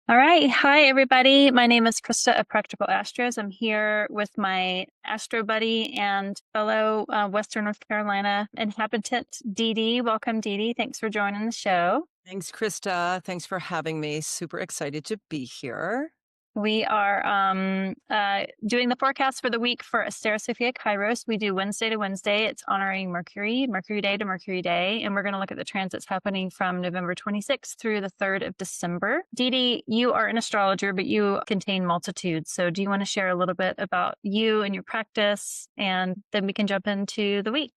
All right. Hi, everybody. My name is Christa of Practical Astros. I'm here with my Astro buddy and fellow Western North Carolina inhabitant, Dede. Welcome, Dede. Thanks for joining the show. Thanks, Krista. Thanks for having me. Super excited to be here. We are doing the forecast for the week for Astera Sophia Kairos. We do Wednesday to Wednesday. It's honoring Mercury, Mercury Day to Mercury Day. And we're going to look at the transits happening from November 26th through the 3rd of December. Dede, you are an astrologer, but you contain multitudes. So do you want to share a little bit about you and your practice? And then we can jump into the week.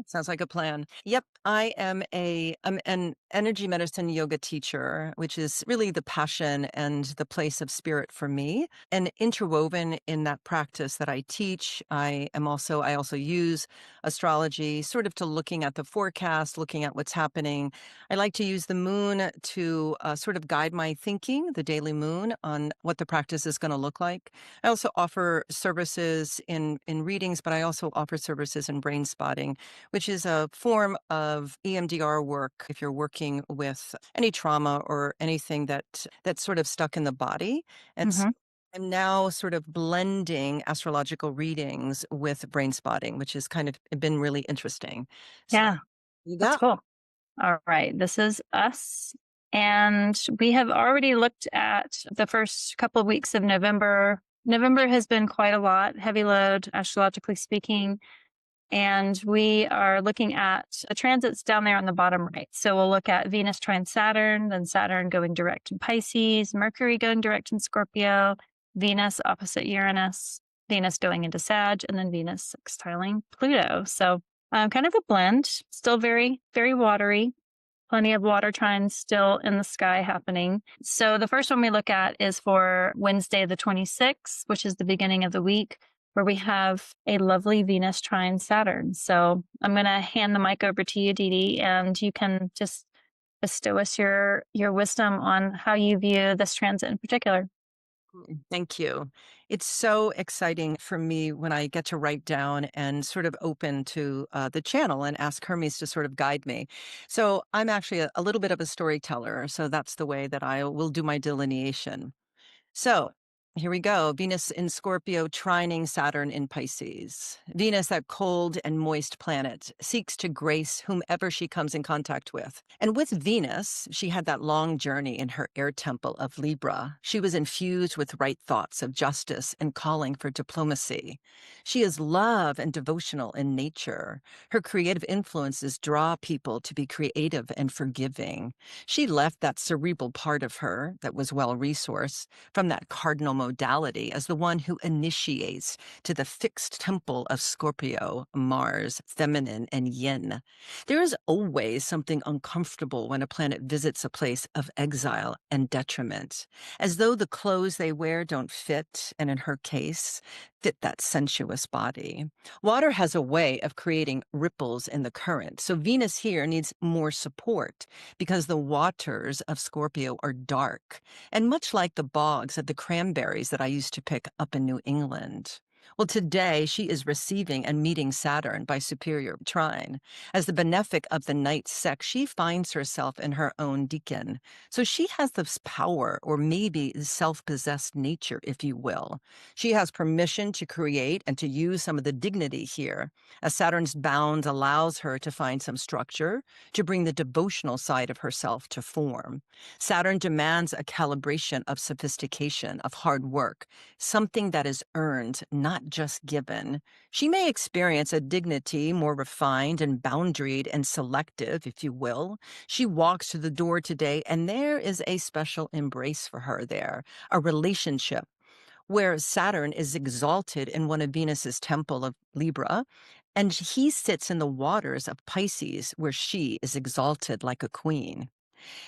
Sounds like a plan. Yep, I'm an energy medicine yoga teacher, which is really the passion and the place of spirit for me. And interwoven in that practice that I teach, I also use astrology sort of to looking at the forecast, looking at what's happening. I like to use the moon to sort of guide my thinking, the daily moon, on what the practice is going to look like. I also offer services in readings, but I also offer services in brain spotting, which is a form of EMDR work if you're working with any trauma or anything that's sort of stuck in the body. And so I'm now sort of blending astrological readings with brain spotting, which has kind of been really interesting. So Yeah, you that's got cool. All right, this is us. And we have already looked at the first couple of weeks of November. November has been quite a lot, heavy load, astrologically speaking. And we are looking at the transits down there on the bottom right. So we'll look at Venus trine Saturn, then Saturn going direct in Pisces, Mercury going direct in Scorpio, Venus opposite Uranus, Venus going into Sag, and then Venus sextiling Pluto. So kind of a blend, still very, very watery. Plenty of water trines still in the sky happening. So the first one we look at is for Wednesday, the 26th, which is the beginning of the week, where we have a lovely Venus trine Saturn. So I'm going to hand the mic over to you, Dede, and you can just bestow us your wisdom on how you view this transit in particular. Thank you. It's so exciting for me when I get to write down and sort of open to the channel and ask Hermes to sort of guide me. So I'm actually a little bit of a storyteller. So that's the way that I will do my delineation. So here we go. Venus in Scorpio, trining Saturn in Pisces. Venus, that cold and moist planet, seeks to grace whomever she comes in contact with. And with Venus, she had that long journey in her air temple of Libra. She was infused with right thoughts of justice and calling for diplomacy. She is love and devotional in nature. Her creative influences draw people to be creative and forgiving. She left that cerebral part of her that was well-resourced from that cardinal modality as the one who initiates to the fixed temple of Scorpio, Mars, feminine, and yin. There is always something uncomfortable when a planet visits a place of exile and detriment, as though the clothes they wear don't fit, and in her case, fit that sensuous body. Water has a way of creating ripples in the current, so Venus here needs more support because the waters of Scorpio are dark, and much like the bogs of the cranberries that I used to pick up in New England. Well, today she is receiving and meeting Saturn by superior trine. As the benefic of the night sex, she finds herself in her own decan. So she has this power, or maybe self-possessed nature, if you will. She has permission to create and to use some of the dignity here, as Saturn's bound allows her to find some structure, to bring the devotional side of herself to form. Saturn demands a calibration of sophistication, of hard work, something that is earned, not just given. She may experience a dignity more refined and boundaried and selective, if you will. She walks to the door today, and there is a special embrace for her there, a relationship where Saturn is exalted in one of Venus's temple of Libra, and he sits in the waters of Pisces, where she is exalted like a queen.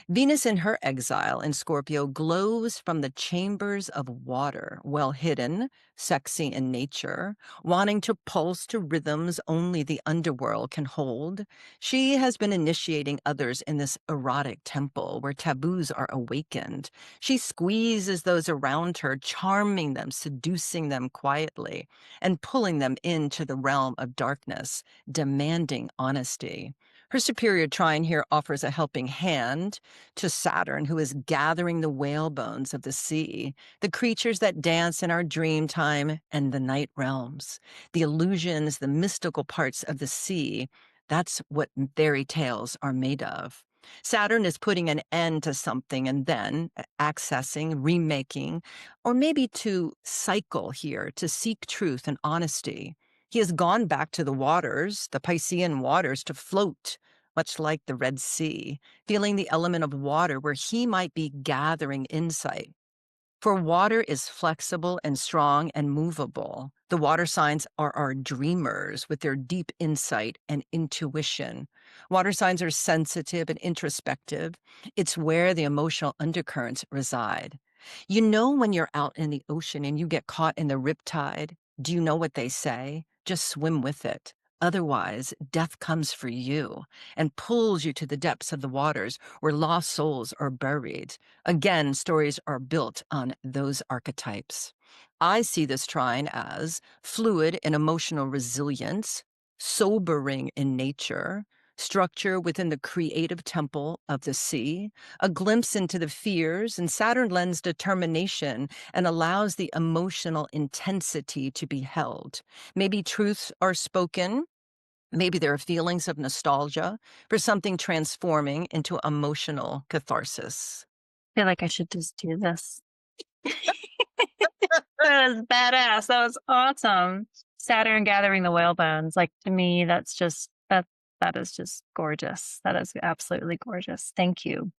Venus in her exile in Scorpio glows from the chambers of water, well hidden, sexy in nature, wanting to pulse to rhythms only the underworld can hold. She has been initiating others in this erotic temple where taboos are awakened. She squeezes those around her, charming them, seducing them quietly, and pulling them into the realm of darkness, demanding honesty. Her superior trine here offers a helping hand to Saturn, who is gathering the whale bones of the sea, the creatures that dance in our dream time and the night realms, the illusions, the mystical parts of the sea. That's what fairy tales are made of. Saturn is putting an end to something and then accessing, remaking, or maybe to cycle here to seek truth and honesty. He has gone back to the waters, the Piscean waters, to float, much like the Red Sea, feeling the element of water where he might be gathering insight. For water is flexible and strong and movable. The water signs are our dreamers with their deep insight and intuition. Water signs are sensitive and introspective. It's where the emotional undercurrents reside. You know, when you're out in the ocean and you get caught in the riptide, do you know what they say? Just swim with it. Otherwise, death comes for you and pulls you to the depths of the waters where lost souls are buried. Again, stories are built on those archetypes. I see this trine as fluid in emotional resilience, sobering in nature, structure within the creative temple of the sea, a glimpse into the fears, and Saturn lends determination and allows the emotional intensity to be held. Maybe truths are spoken. Maybe there are feelings of nostalgia for something transforming into emotional catharsis. I feel like I should just do this. That was badass. That was awesome. Saturn gathering the whale bones. Like, to me, that is just gorgeous. That is absolutely gorgeous. Thank you.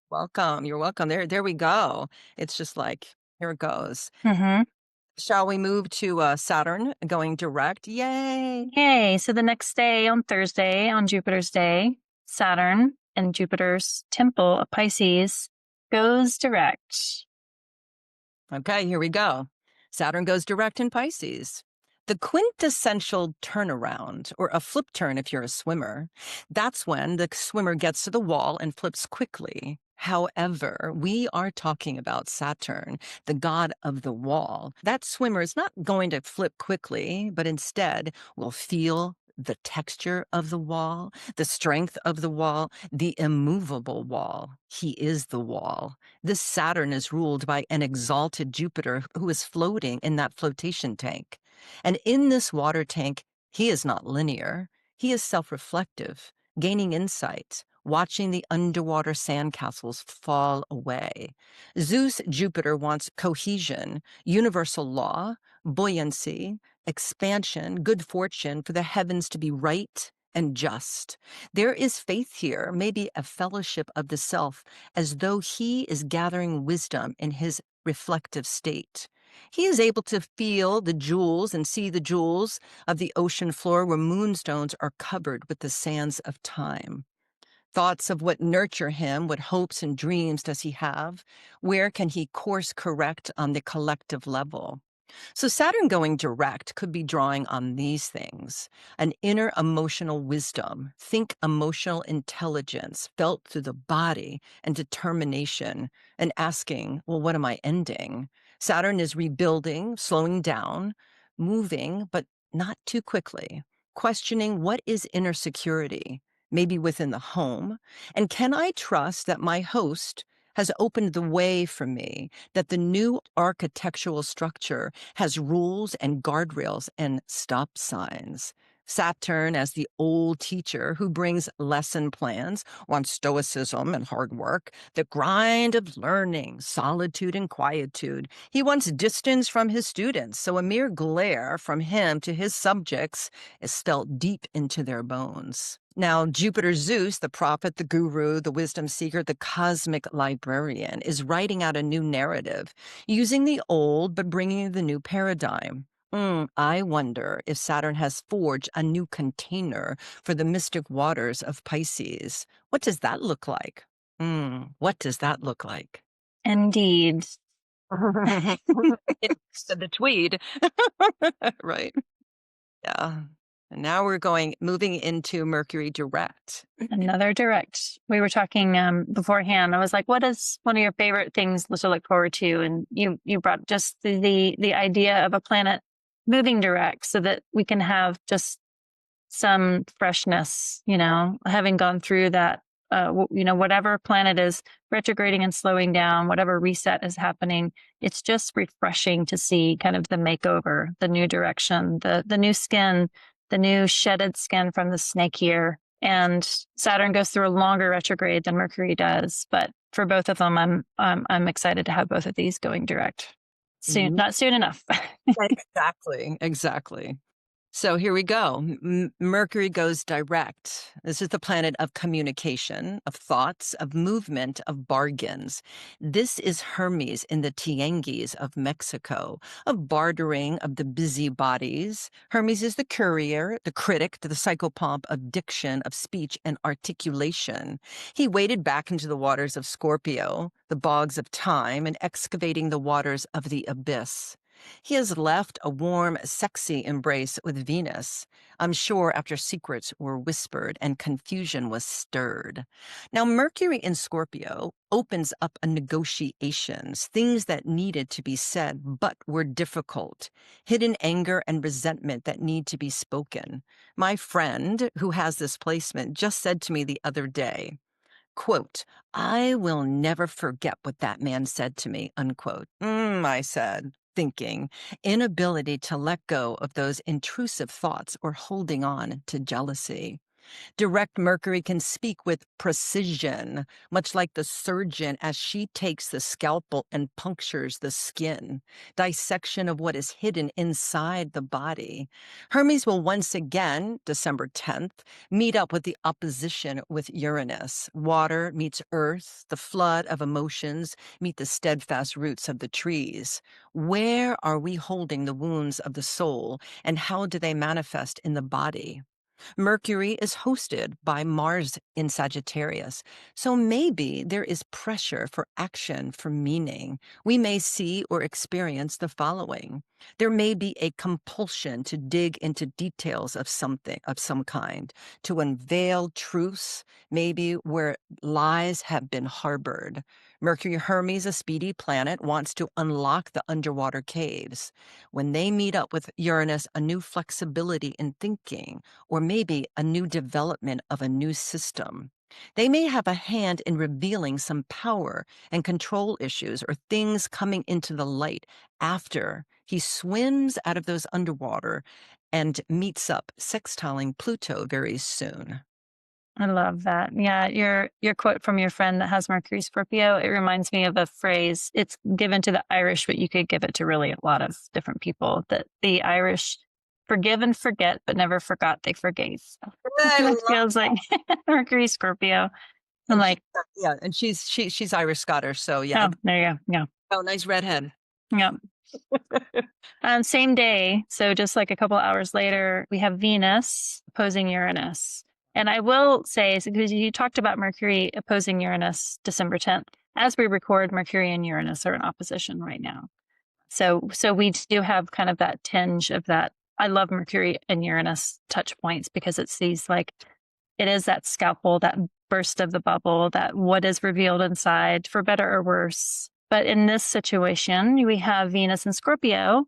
Welcome. You're welcome. There we go. It's just like, here it goes. Mm-hmm. Shall we move to Saturn going direct? Yay. Yay. So the next day, on Thursday, on Jupiter's day, Saturn and Jupiter's temple of Pisces goes direct. Okay, here we go. Saturn goes direct in Pisces. The quintessential turnaround, or a flip turn if you're a swimmer, that's when the swimmer gets to the wall and flips quickly. However, we are talking about Saturn, the god of the wall. That swimmer is not going to flip quickly, but instead will feel the texture of the wall, the strength of the wall, the immovable wall. He is the wall. This Saturn is ruled by an exalted Jupiter who is floating in that flotation tank. And in this water tank, he is not linear. He is self-reflective, gaining insight, watching the underwater sandcastles fall away. Zeus Jupiter wants cohesion, universal law, buoyancy, expansion, good fortune for the heavens to be right and just. There is faith here, maybe a fellowship of the self, as though he is gathering wisdom in his reflective state. He is able to feel the jewels and see the jewels of the ocean floor where moonstones are covered with the sands of time. Thoughts of what nurture him, what hopes and dreams does he have? Where can he course correct on the collective level? So Saturn going direct could be drawing on these things: an inner emotional wisdom, think emotional intelligence felt through the body, and determination, and asking, well, what am I ending? Saturn is rebuilding, slowing down, moving, but not too quickly, questioning what is inner security, maybe within the home, and can I trust that my host has opened the way for me, that the new architectural structure has rules and guardrails and stop signs. Saturn as the old teacher who brings lesson plans, wants stoicism and hard work, the grind of learning, solitude and quietude. He wants distance from his students, so a mere glare from him to his subjects is felt deep into their bones. Now, Jupiter Zeus, the prophet, the guru, the wisdom seeker, the cosmic librarian, is writing out a new narrative, using the old but bringing the new paradigm. I wonder if Saturn has forged a new container for the mystic waters of Pisces. What does that look like? What does that look like? Indeed. It's the tweed. Right. Yeah. And now we're moving into Mercury direct. Another direct. We were talking beforehand. I was like, what is one of your favorite things to look forward to? And you brought just the idea of a planet moving direct so that we can have just some freshness, having gone through that, whatever planet is retrograding and slowing down, whatever reset is happening, it's just refreshing to see kind of the makeover, the new direction, the new skin, the new shedded skin from the snake year. And Saturn goes through a longer retrograde than Mercury does, but for both of them, I'm excited to have both of these going direct soon, Mhm. not soon enough. Exactly, exactly. So here we go. Mercury goes direct. This is the planet of communication, of thoughts, of movement, of bargains. This is Hermes in the Tianguis of Mexico, of bartering, of the busybodies. Hermes is the courier, the critic, the psychopomp of diction, of speech and articulation. He waded back into the waters of Scorpio, the bogs of time, and excavating the waters of the abyss. He has left a warm, sexy embrace with Venus, I'm sure after secrets were whispered and confusion was stirred. Now, Mercury in Scorpio opens up a negotiations, things that needed to be said but were difficult, hidden anger and resentment that need to be spoken. My friend who has this placement just said to me the other day, quote, I will never forget what that man said to me, unquote. I said, thinking, inability to let go of those intrusive thoughts or holding on to jealousy. Direct Mercury can speak with precision, much like the surgeon as she takes the scalpel and punctures the skin, dissection of what is hidden inside the body. Hermes will once again, December 10th, meet up with the opposition with Uranus. Water meets earth, the flood of emotions meet the steadfast roots of the trees. Where are we holding the wounds of the soul, and how do they manifest in the body? Mercury is hosted by Mars in Sagittarius, so maybe there is pressure for action, for meaning. We may see or experience the following. There may be a compulsion to dig into details of something, of some kind, to unveil truths, maybe where lies have been harbored. Mercury Hermes, a speedy planet, wants to unlock the underwater caves. When they meet up with Uranus, a new flexibility in thinking, or maybe a new development of a new system. They may have a hand in revealing some power and control issues or things coming into the light after he swims out of those underwater and meets up sextiling Pluto very soon. I love that. Yeah, your quote from your friend that has Mercury Scorpio, it reminds me of a phrase. It's given to the Irish, but you could give it to really a lot of different people. That the Irish forgive and forget, but never forgot they forgave. So I that love feels like Mercury Scorpio. I'm and she, like, yeah, and she's Irish Scottish, so yeah. oh, there you go. Yeah. Oh, nice redhead. Yeah. Same day, so just like a couple hours later, we have Venus opposing Uranus. And I will say, because you talked about Mercury opposing Uranus December 10th, as we record, Mercury and Uranus are in opposition right now. So we do have kind of that tinge of that. I love Mercury and Uranus touch points because it's these like, it is that scalpel, that burst of the bubble, that what is revealed inside, for better or worse. But in this situation, we have Venus and Scorpio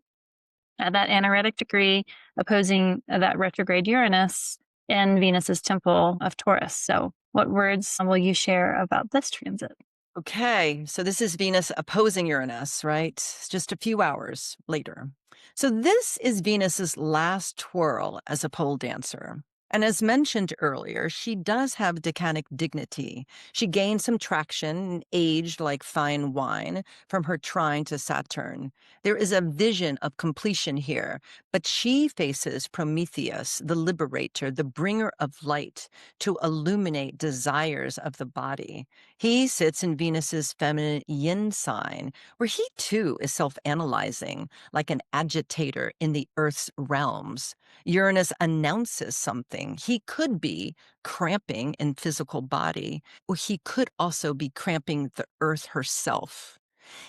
at that anaretic degree opposing that retrograde Uranus in Venus's temple of Taurus. So, what words will you share about this transit? Okay, so this is Venus opposing Uranus, right? It's just a few hours later. So this is Venus's last twirl as a pole dancer. And as mentioned earlier, she does have decanic dignity. She gained some traction and aged like fine wine from her trine to Saturn. There is a vision of completion here, but she faces Prometheus, the liberator, the bringer of light, to illuminate desires of the body. He sits in Venus's feminine yin sign, where he too is self-analyzing, like an agitator in the Earth's realms. Uranus announces something. He could be cramping in physical body, or he could also be cramping the Earth herself.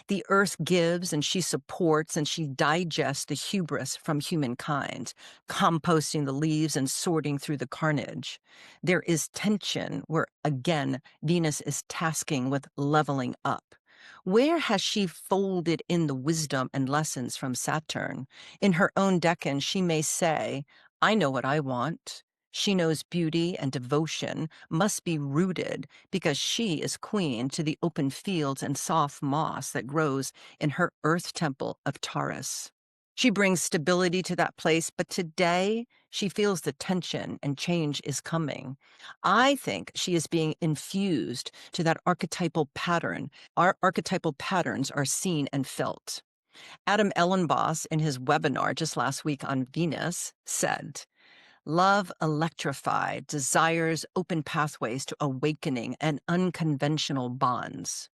The earth gives and she supports and she digests the hubris from humankind, composting the leaves and sorting through the carnage. There is tension where, again, Venus is tasking with leveling up. Where has she folded in the wisdom and lessons from Saturn? In her own decan, she may say, I know what I want. She knows beauty and devotion must be rooted because she is queen to the open fields and soft moss that grows in her earth temple of Taurus. She brings stability to that place, but today she feels the tension and change is coming. I think she is being infused to that archetypal pattern. Our archetypal patterns are seen and felt. Adam Ellenboss, in his webinar just last week on Venus, said, "Love electrified, desires open pathways to awakening and unconventional bonds."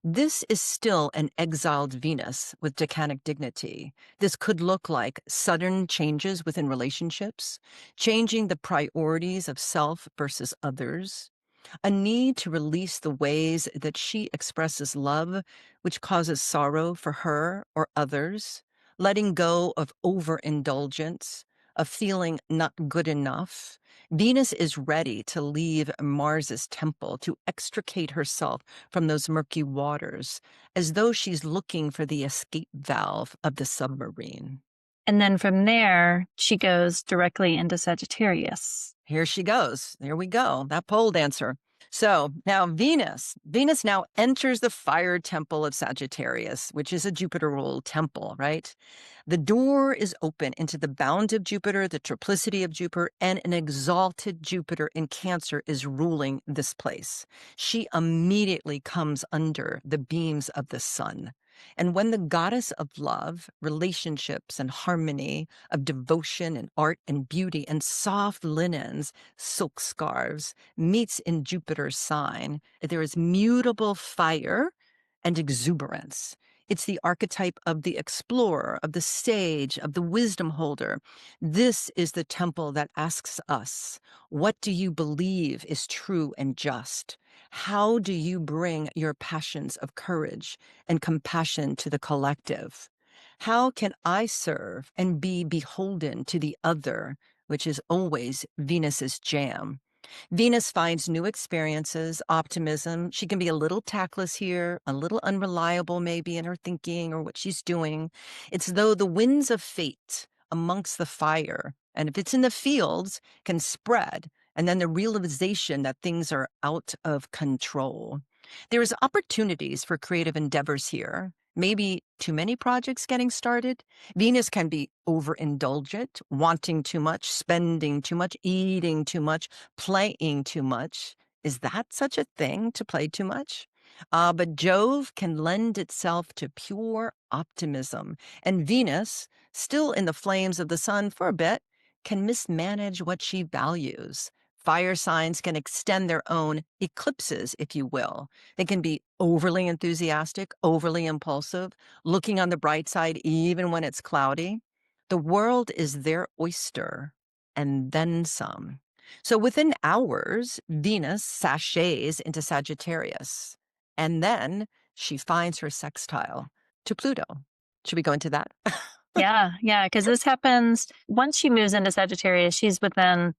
This is still an exiled Venus with decanic dignity. This could look like sudden changes within relationships, changing the priorities of self versus others, a need to release the ways that she expresses love, which causes sorrow for her or others, letting go of overindulgence, of feeling not good enough. Venus is ready to leave Mars's temple to extricate herself from those murky waters, as though she's looking for the escape valve of the submarine. And then from there, she goes directly into Sagittarius. Here she goes. There we go. That pole dancer. So now Venus now enters the fire temple of Sagittarius, which is a Jupiter ruled temple, right? The door is open into the bound of Jupiter, the triplicity of Jupiter, and an exalted Jupiter in Cancer is ruling this place. She immediately comes under the beams of the sun. And when the goddess of love, relationships, and harmony, of devotion and art and beauty and soft linens, silk scarves, meets in Jupiter's sign, there is mutable fire and exuberance. It's the archetype of the explorer, of the sage, of the wisdom holder. This is the temple that asks us, what do you believe is true and just? How do you bring your passions of courage and compassion to the collective? How can I serve and be beholden to the other, which is always Venus's jam? Venus finds new experiences, optimism. She can be a little tactless here, a little unreliable maybe in her thinking or what she's doing. It's though the winds of fate amongst the fire, and if it's in the fields, can spread, and then the realization that things are out of control. There's opportunities for creative endeavors here. Maybe too many projects getting started. Venus can be overindulgent, wanting too much, spending too much, eating too much, playing too much. Is that such a thing, to play too much? But Jove can lend itself to pure optimism, and Venus, still in the flames of the sun for a bit, can mismanage what she values. Fire signs can extend their own eclipses, if you will. They can be overly enthusiastic, overly impulsive, looking on the bright side even when it's cloudy. The world is their oyster, and then some. So within hours, Venus sachets into Sagittarius, and then she finds her sextile to Pluto. Should we go into that? Yeah, yeah, because this happens once she moves into Sagittarius, she's within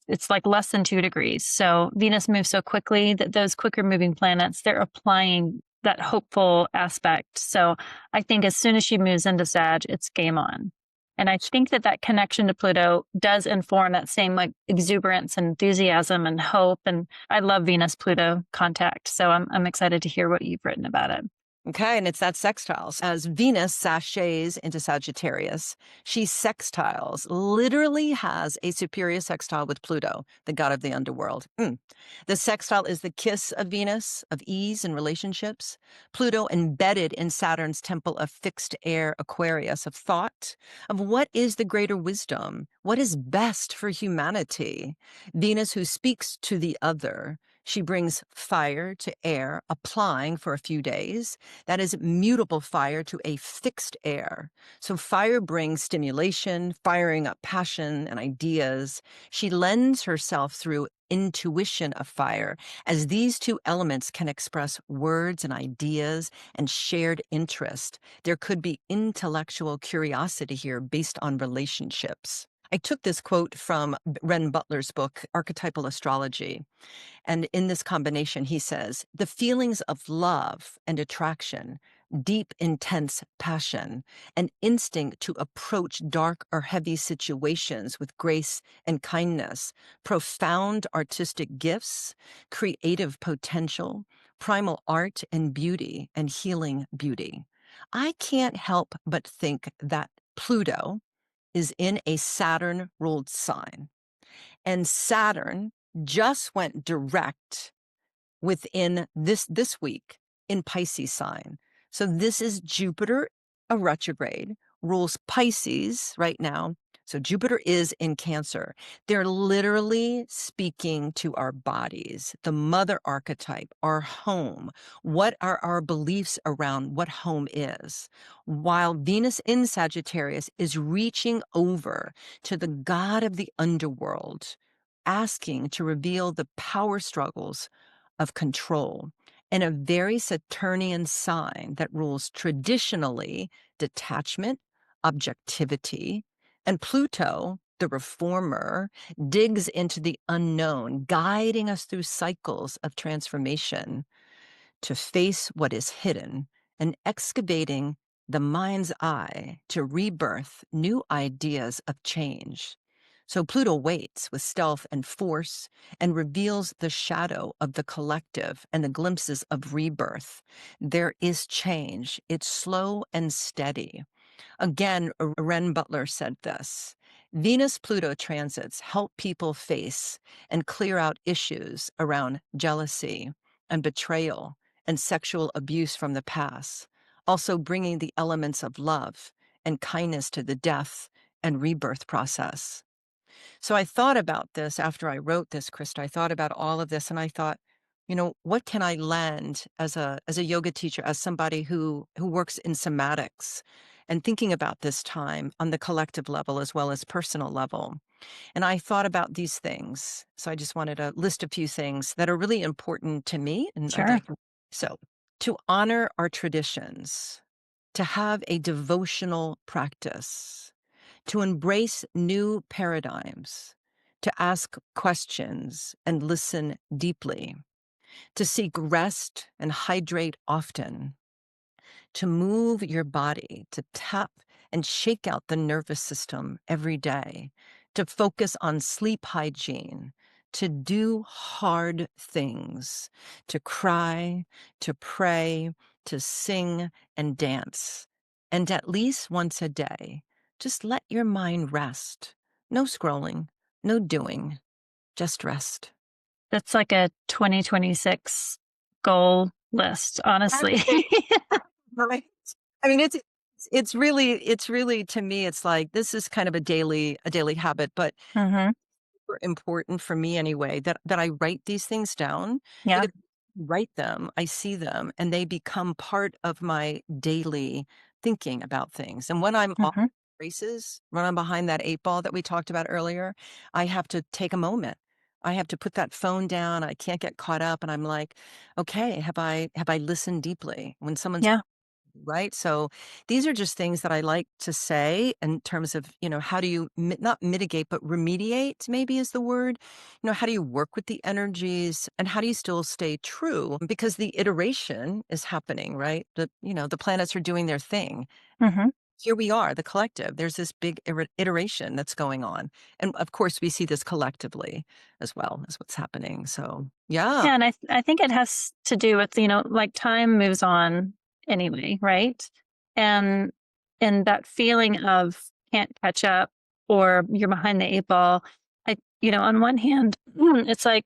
it's like less than 2 degrees. So Venus moves so quickly that those quicker moving planets, they're applying that hopeful aspect. So I think as soon as she moves into Sag, it's game on. And I think that connection to Pluto does inform that same like exuberance and enthusiasm and hope. And I love Venus Pluto contact. So I'm excited to hear what you've written about it. Okay, and it's that sextiles. As Venus sachets into Sagittarius, she sextiles, literally has a superior sextile with Pluto, the god of the underworld. The sextile is the kiss of Venus, of ease in relationships. Pluto embedded in Saturn's temple of fixed air Aquarius, of thought, of what is the greater wisdom, what is best for humanity. Venus who speaks to the other. She brings fire to air, applying for a few days. That is mutable fire to a fixed air. So fire brings stimulation, firing up passion and ideas. She lends herself through intuition of fire, as these two elements can express words and ideas and shared interest. There could be intellectual curiosity here based on relationships. I took this quote from Ren Butler's book, Archetypal Astrology. And in this combination, he says, the feelings of love and attraction deep, intense passion, an instinct to approach dark or heavy situations with grace and kindness, profound artistic gifts, creative potential, primal art and beauty, and healing beauty. I can't help but think that Pluto is in a Saturn ruled sign, and Saturn just went direct within this week in Pisces sign. So this is Jupiter, a retrograde, rules Pisces right now. So Jupiter is in Cancer. They're literally speaking to our bodies, the mother archetype, our home. What are our beliefs around what home is? While Venus in Sagittarius is reaching over to the god of the underworld, asking to reveal the power struggles of control, and a very Saturnian sign that rules traditionally detachment, objectivity, and Pluto, the reformer, digs into the unknown, guiding us through cycles of transformation to face what is hidden and excavating the mind's eye to rebirth new ideas of change. So Pluto waits with stealth and force and reveals the shadow of the collective and the glimpses of rebirth. There is change. It's slow and steady. Again, Ren Butler said this: Venus Pluto transits help people face and clear out issues around jealousy and betrayal and sexual abuse from the past, also bringing the elements of love and kindness to the death and rebirth process. So I thought about this after I wrote this, Krista. I thought about all of this and I thought, what can I lend as a yoga teacher, as somebody who works in somatics and thinking about this time on the collective level as well as personal level. And I thought about these things. So I just wanted to list a few things that are really important to me. And I'd Sure. like so to honor our traditions, to have a devotional practice, to embrace new paradigms, to ask questions and listen deeply, to seek rest and hydrate often, to move your body, to tap and shake out the nervous system every day, to focus on sleep hygiene, to do hard things, to cry, to pray, to sing and dance. And at least once a day, just let your mind rest. No scrolling, no doing, just rest. That's like a 2026 goal list, honestly. Right. I mean, it's really to me, it's like this is kind of a daily habit, but Hmm. super important for me anyway, that I write these things down Yeah. because I write them, I see them, and they become part of my daily thinking about things. And when I'm off Hmm. races, when I'm behind that 8 ball that we talked about earlier, I have to take a moment. I have to put that phone down. I can't get caught up, and I'm like, okay, have I listened deeply when someone's Yeah. right? So these are just things that I like to say in terms of, how do you not mitigate, but remediate, maybe is the word. How do you work with the energies and how do you still stay true? Because the iteration is happening, right? The planets are doing their thing. Hmm. Here we are, the collective. There's this big iteration that's going on. And of course, we see this collectively as well as what's happening. So, yeah. Yeah. And I think it has to do with, like time moves on anyway, right? And that feeling of can't catch up or you're behind the 8 ball. On one hand, it's like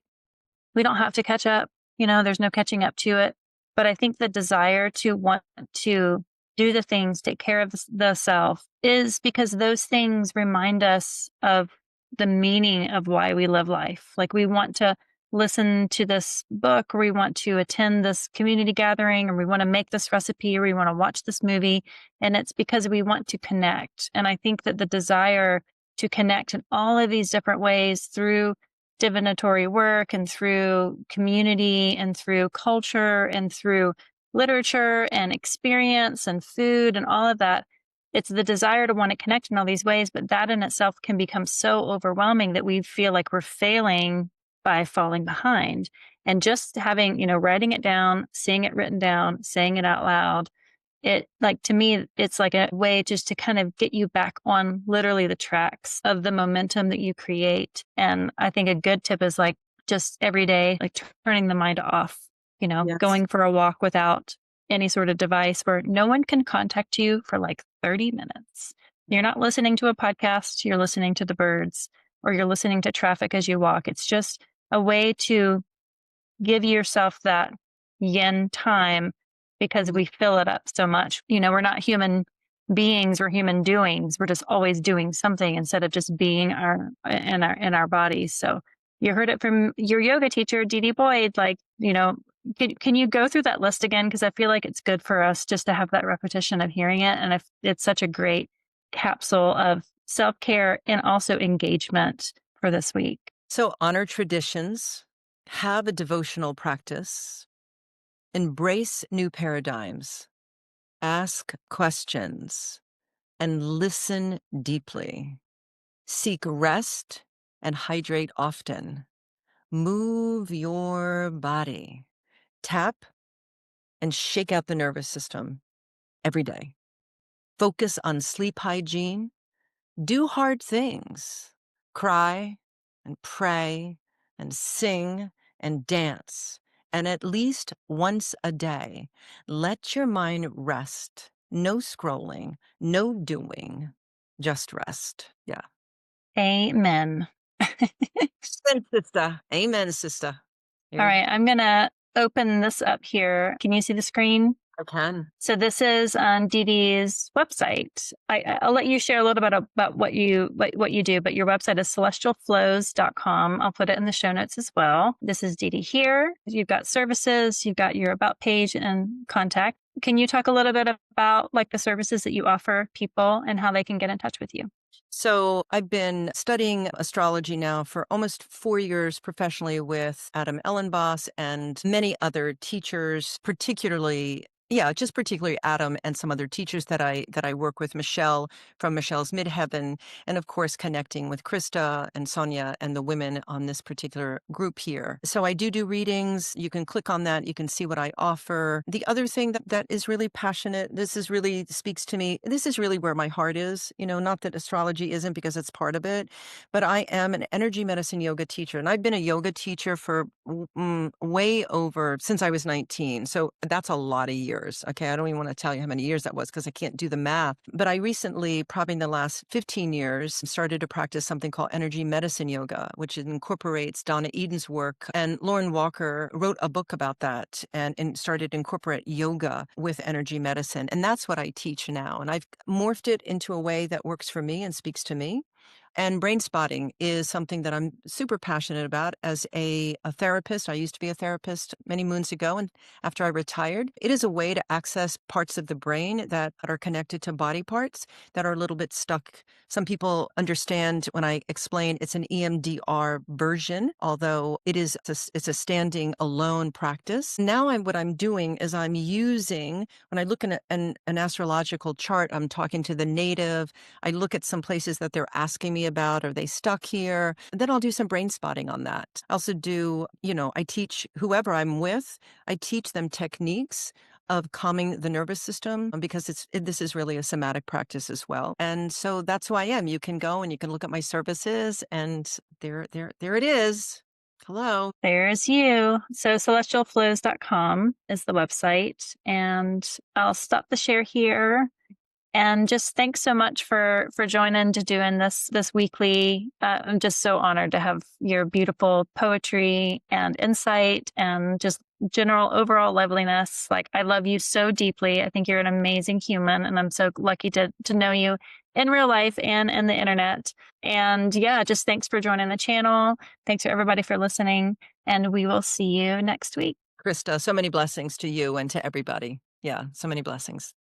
we don't have to catch up. There's no catching up to it. But I think the desire to want to do the things, take care of the self, is because those things remind us of the meaning of why we live life. Like we want to listen to this book, or we want to attend this community gathering, or we want to make this recipe, or we want to watch this movie. And it's because we want to connect. And I think that the desire to connect in all of these different ways through divinatory work and through community and through culture and through literature and experience and food and all of that. It's the desire to want to connect in all these ways, but that in itself can become so overwhelming that we feel like we're failing by falling behind. And just having, writing it down, seeing it written down, saying it out loud, it, like, to me, it's like a way just to kind of get you back on literally the tracks of the momentum that you create. And I think a good tip is like just every day, like turning the mind off, Yes. going for a walk without any sort of device where no one can contact you for like 30 minutes. You're not listening to a podcast, you're listening to the birds, or you're listening to traffic as you walk. It's just a way to give yourself that yin time because we fill it up so much. We're not human beings, we're human doings. We're just always doing something instead of just being in our bodies. So you heard it from your yoga teacher, Dede Boyd. Like, can you go through that list again? Because I feel like it's good for us just to have that repetition of hearing it. And if it's such a great capsule of self-care and also engagement for this week. So honor traditions, have a devotional practice, embrace new paradigms, ask questions, and listen deeply. Seek rest and hydrate often. Move your body. Tap and shake out the nervous system every day. Focus on sleep hygiene. Do hard things. Cry and pray and sing and dance. And at least once a day, let your mind rest. No scrolling, no doing, just rest. Yeah. Amen. Amen, sister. Amen, sister. All right, I'm going to open this up here. Can you see the screen? I can. So this is on Dede's website. I'll let you share a little bit about what you do, but your website is celestialflows.com. I'll put it in the show notes as well. This is Dede here. You've got services, you've got your about page and contact. Can you talk a little bit about like the services that you offer people and how they can get in touch with you? So I've been studying astrology now for almost 4 years professionally with Adam Ellenboss and many other teachers, particularly Adam and some other teachers that I work with, Michelle from Michelle's Midheaven, and of course connecting with Christa and Sonia and the women on this particular group here. So I do readings. You can click on that. You can see what I offer. The other thing that is really passionate, this is really speaks to me. This is really where my heart is, not that astrology isn't because it's part of it, but I am an energy medicine yoga teacher. And I've been a yoga teacher for way over since I was 19. So that's a lot of years. Okay. I don't even want to tell you how many years that was because I can't do the math. But I recently, probably in the last 15 years, started to practice something called energy medicine yoga, which incorporates Donna Eden's work. And Lauren Walker wrote a book about that and started to incorporate yoga with energy medicine. And that's what I teach now. And I've morphed it into a way that works for me and speaks to me. And brain spotting is something that I'm super passionate about as a therapist. I used to be a therapist many moons ago, and after I retired, it is a way to access parts of the brain that are connected to body parts that are a little bit stuck. Some people understand when I explain it's an EMDR version, although it's a standing alone practice. Now what I'm doing is I'm using, when I look in an astrological chart, I'm talking to the native. I look at some places that they're asking me about, are they stuck here? And then I'll do some brain spotting on that. I also do, I teach whoever I'm with, I teach them techniques of calming the nervous system because this is really a somatic practice as well. And so that's who I am. You can go and you can look at my services and there it is. Hello. There's you. So celestialflows.com is the website. And I'll stop the share here. And just thanks so much for joining to doing this weekly. I'm just so honored to have your beautiful poetry and insight and just general overall loveliness. Like, I love you so deeply. I think you're an amazing human, and I'm so lucky to know you in real life and in the internet. And yeah, just thanks for joining the channel. Thanks for everybody for listening, and we will see you next week. Christa, so many blessings to you and to everybody. Yeah, so many blessings.